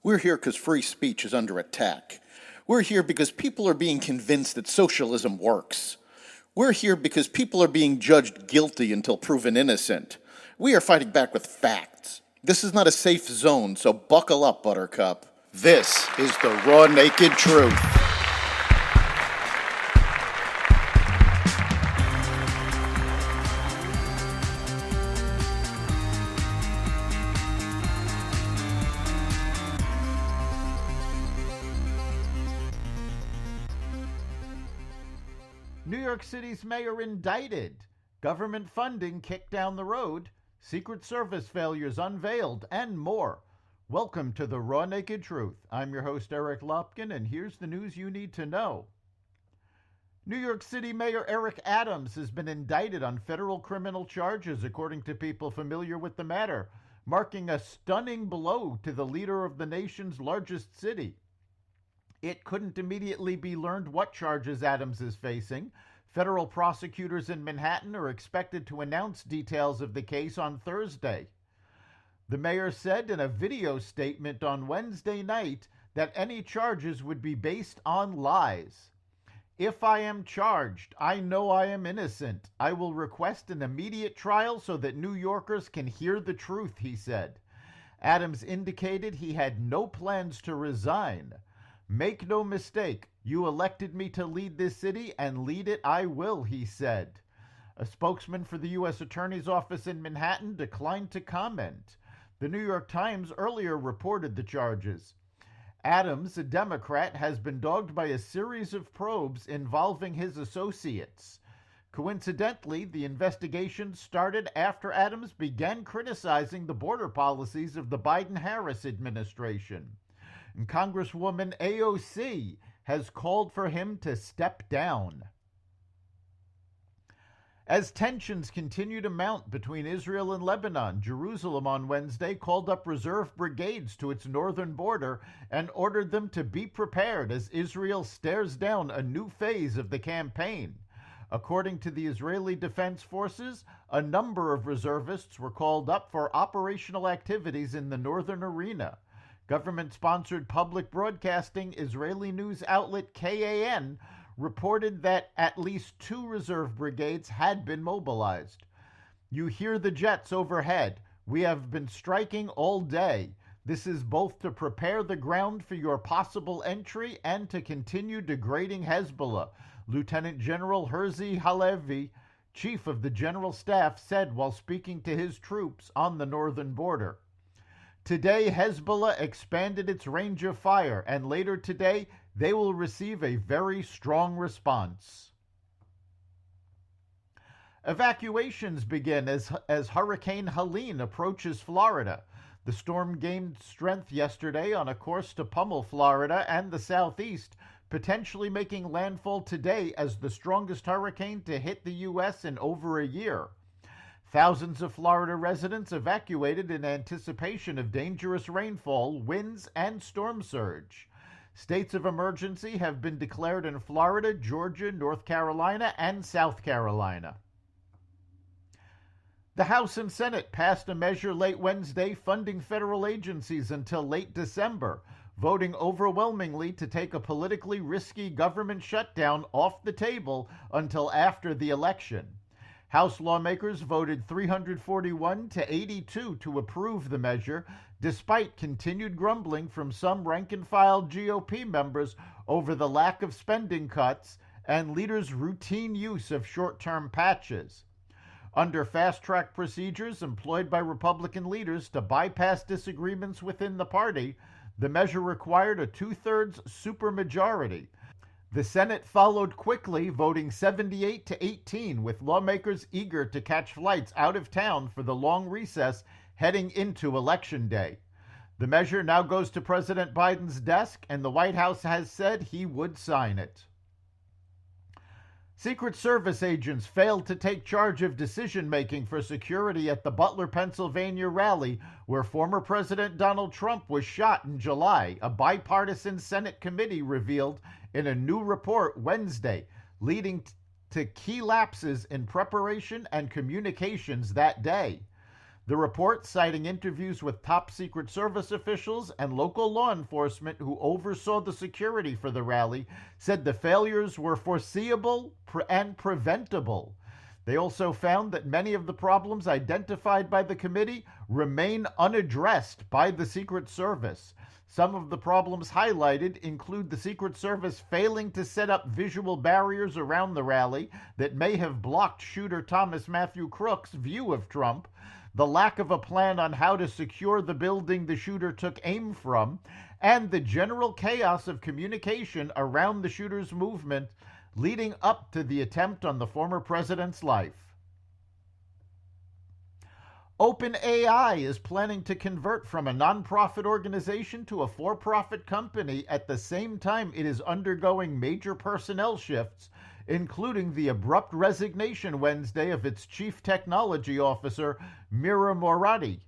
We're here because free speech is under attack. We're here because people are being convinced that socialism works. We're here because people are being judged guilty until proven innocent. We are fighting back with facts. This is not a safe zone, so buckle up, Buttercup. This is the raw, naked truth. New York City's mayor indicted. Government funding kicked down the road. Secret Service failures unveiled, and more. Welcome to the Raw Naked Truth. I'm your host, Eric Lopkin, and here's the news you need to know. New York City Mayor Eric Adams has been indicted on federal criminal charges, according to people familiar with the matter, marking a stunning blow to the leader of the nation's largest city. It couldn't immediately be learned what charges Adams is facing. Federal prosecutors in Manhattan are expected to announce details of the case on Thursday. The mayor said in a video statement on Wednesday night that any charges would be based on lies. "If I am charged, I know I am innocent. I will request an immediate trial so that New Yorkers can hear the truth," he said. Adams indicated he had no plans to resign. "Make no mistake, you elected me to lead this city, and lead it I will," he said. A spokesman for the U.S. Attorney's Office in Manhattan declined to comment. The New York Times earlier reported the charges. Adams, a Democrat, has been dogged by a series of probes involving his associates. Coincidentally, the investigation started after Adams began criticizing the border policies of the Biden-Harris administration. And Congresswoman AOC has called for him to step down. As tensions continue to mount between Israel and Lebanon, Jerusalem on Wednesday called up reserve brigades to its northern border and ordered them to be prepared as Israel stares down a new phase of the campaign. According to the Israeli Defense Forces, a number of reservists were called up for operational activities in the northern arena. Government-sponsored public broadcasting Israeli news outlet KAN reported that at least 2 reserve brigades had been mobilized. "You hear the jets overhead. We have been striking all day. This is both to prepare the ground for your possible entry and to continue degrading Hezbollah," Lieutenant General Herzi Halevi, chief of the General Staff, said while speaking to his troops on the northern border. Today, Hezbollah expanded its range of fire, and later today, they will receive a very strong response. Evacuations begin as Hurricane Helene approaches Florida. The storm gained strength yesterday on a course to pummel Florida and the southeast, potentially making landfall today as the strongest hurricane to hit the U.S. in over a year. Thousands of Florida residents evacuated in anticipation of dangerous rainfall, winds, and storm surge. States of emergency have been declared in Florida, Georgia, North Carolina, and South Carolina. The House and Senate passed a measure late Wednesday funding federal agencies until late December, voting overwhelmingly to take a politically risky government shutdown off the table until after the election. House lawmakers voted 341 to 82 to approve the measure, despite continued grumbling from some rank-and-file GOP members over the lack of spending cuts and leaders' routine use of short-term patches. Under fast-track procedures employed by Republican leaders to bypass disagreements within the party, the measure required a 2/3 supermajority. The Senate followed quickly, voting 78 to 18, with lawmakers eager to catch flights out of town for the long recess heading into Election Day. The measure now goes to President Biden's desk, and the White House has said he would sign it. Secret Service agents failed to take charge of decision-making for security at the Butler, Pennsylvania rally, where former President Donald Trump was shot in July, a bipartisan Senate committee revealed in a new report Wednesday, leading to key lapses in preparation and communications that day. The report, citing interviews with top Secret Service officials and local law enforcement who oversaw the security for the rally, said the failures were foreseeable and preventable. They also found that many of the problems identified by the committee remain unaddressed by the Secret Service. Some of the problems highlighted include the Secret Service failing to set up visual barriers around the rally that may have blocked shooter Thomas Matthew Crook's view of Trump, the lack of a plan on how to secure the building the shooter took aim from, and the general chaos of communication around the shooter's movement leading up to the attempt on the former president's life. OpenAI is planning to convert from a nonprofit organization to a for-profit company at the same time it is undergoing major personnel shifts, including the abrupt resignation Wednesday of its chief technology officer, Mira Moradi.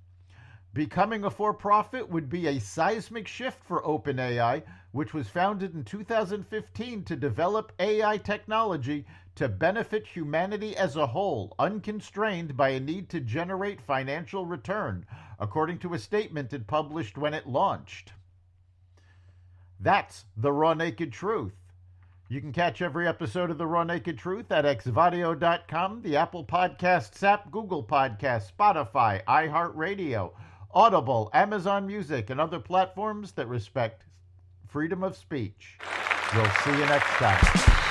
Becoming a for-profit would be a seismic shift for OpenAI, which was founded in 2015 to develop AI technology to benefit humanity as a whole, unconstrained by a need to generate financial return, according to a statement it published when it launched. That's the Raw Naked Truth. You can catch every episode of The Raw Naked Truth at xvadio.com, the Apple Podcasts app, Google Podcasts, Spotify, iHeartRadio, Audible, Amazon Music, and other platforms that respect freedom of speech. We'll see you next time.